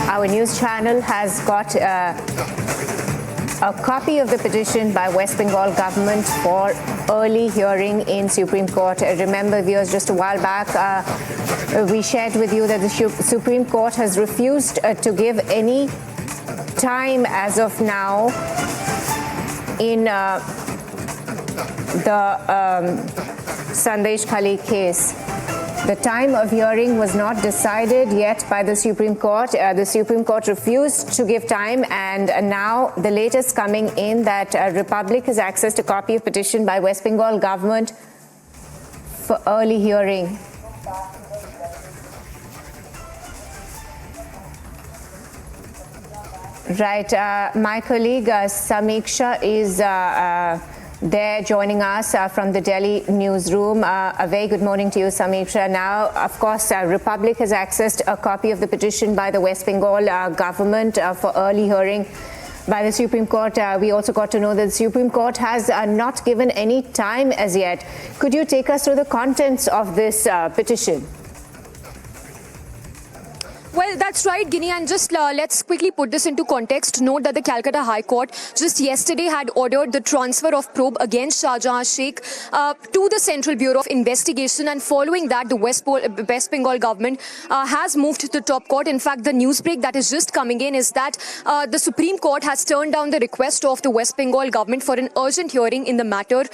our news channel has got a copy of the petition by West Bengal government for early hearing in Supreme Court. Remember, viewers, just a while back, we shared with you that the Supreme Court has refused to give any time as of now in the Sandesh Khali case. The time of hearing was not decided yet by the Supreme Court. The Supreme Court refused to give time, and now the latest coming in that Republic has accessed a copy of petition by West Bengal government for early hearing. Right, my colleague Samiksha is there joining us from the Delhi newsroom. A very good morning to you, Samiksha. Now, of course, Republic has accessed a copy of the petition by the West Bengal government for early hearing by the Supreme Court. We also got to know that the Supreme Court has not given any time as yet. Could you take us through the contents of this petition? Well, that's right, Guinea, and just let's quickly put this into context. Note that the Calcutta High Court just yesterday had ordered the transfer of probe against Shahjahan Sheikh to the Central Bureau of Investigation, and following that, the West Bengal government has moved to the top court. In fact, the news break that is just coming in is that the Supreme Court has turned down the request of the West Bengal government for an urgent hearing in the matter.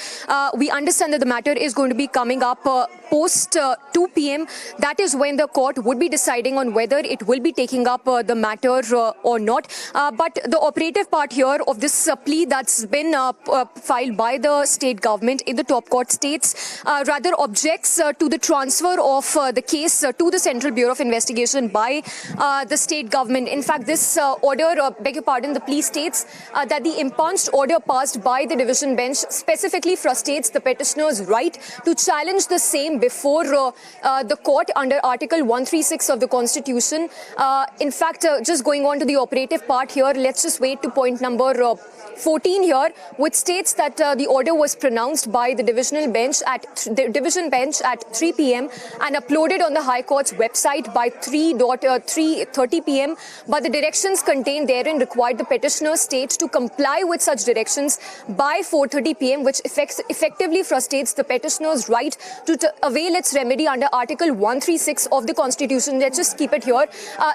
We understand that the matter is going to be coming up post 2 p.m. That is when the court would be deciding on whether it will be taking up the matter or not. But the operative part here of this plea that's been filed by the state government in the top court states rather objects to the transfer of the case to the Central Bureau of Investigation by the state government. In fact, this order, beg your pardon, the plea states that the impunged order passed by the division bench specifically frustrates the petitioner's right to challenge the same before the court under Article 136 of the Constitution. In fact, just going on to the operative part here, let's just wait to point number 14 here, which states that the order was pronounced by the division bench at 3 p.m. and uploaded on the High Court's website by 3:30 p.m. But the directions contained therein required the petitioner state to comply with such directions by 4:30 p.m., which effectively frustrates the petitioner's right to avail its remedy under Article 136 of the Constitution. Let's just keep it here.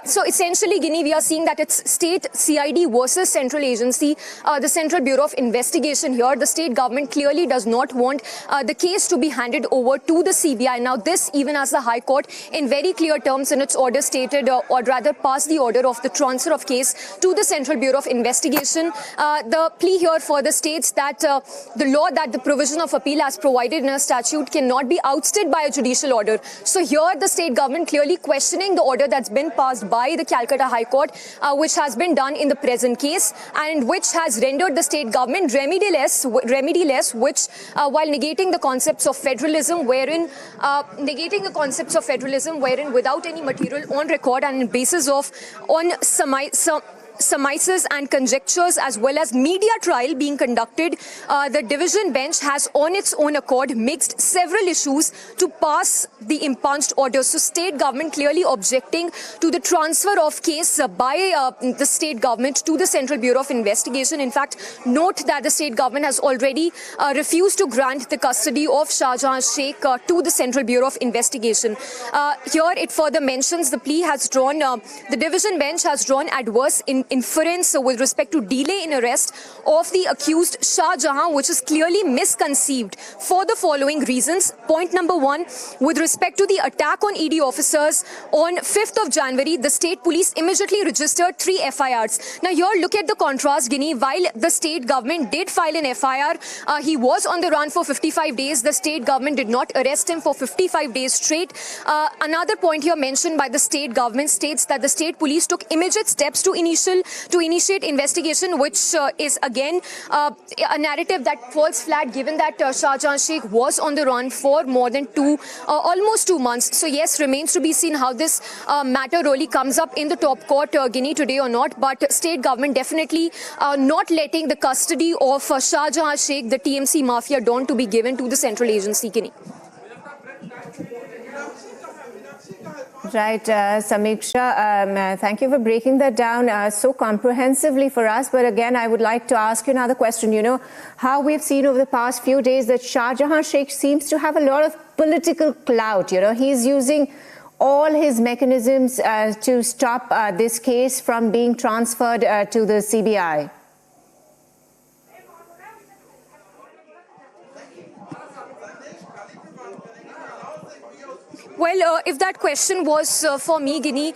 So essentially, Guinea, we are seeing that it's state CID versus central agency, the Central Bureau of Investigation here. The state government clearly does not want the case to be handed over to the CBI. Now, this even as the High Court in very clear terms in its order stated, or rather passed the order of the transfer of case to the Central Bureau of Investigation. The plea here further states that the law that the provision of appeal has provided in a statute cannot be ousted by a judicial order. So here the state government clearly questioning the order that's been passed by the Calcutta High Court, which has been done in the present case and which has rendered the state government remediless, which while negating the concepts of federalism, wherein without any material on record and on basis of surmises and conjectures as well as media trial being conducted, the division bench has on its own accord mixed several issues to pass the impunged order. So state government clearly objecting to the transfer of case by the state government to the Central Bureau of Investigation. In fact, note that the state government has already refused to grant the custody of Shahjahan Sheikh to the Central Bureau of Investigation. Here it further mentions the plea has drawn, the division bench has drawn adverse inference with respect to delay in arrest of the accused Shahjahan, which is clearly misconceived for the following reasons. Point number one, with respect to the attack on ED officers on 5th of January, the state police immediately registered 3 FIRs. Now here, look at the contrast, Guinea. While the state government did file an FIR, he was on the run for 55 days. The state government did not arrest him for 55 days straight. Another point here mentioned by the state government states that the state police took immediate steps to initiate investigation, which is again a narrative that falls flat given that Shahjahan Sheikh was on the run for more than almost 2 months. So yes, remains to be seen how this matter really comes up in the top court, Guinea, today or not. But state government definitely not letting the custody of Shahjahan Sheikh, the TMC mafia don, to be given to the central agency, Guinea. Right, Samiksha, thank you for breaking that down so comprehensively for us. But again, I would like to ask you another question. You know, how we've seen over the past few days that Shahjahan Sheikh seems to have a lot of political clout. You know, he's using all his mechanisms to stop this case from being transferred to the CBI. Well, if that question was for me, Ginny,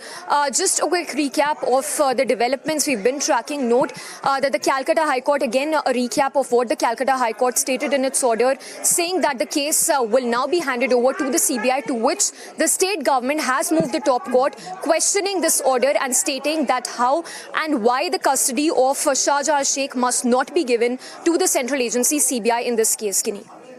just a quick recap of the developments we've been tracking. Note that the Calcutta High Court, again, a recap of what the Calcutta High Court stated in its order, saying that the case will now be handed over to the CBI, to which the state government has moved the top court, questioning this order and stating that how and why the custody of Shahjahan Sheikh must not be given to the central agency CBI in this case, Ginny.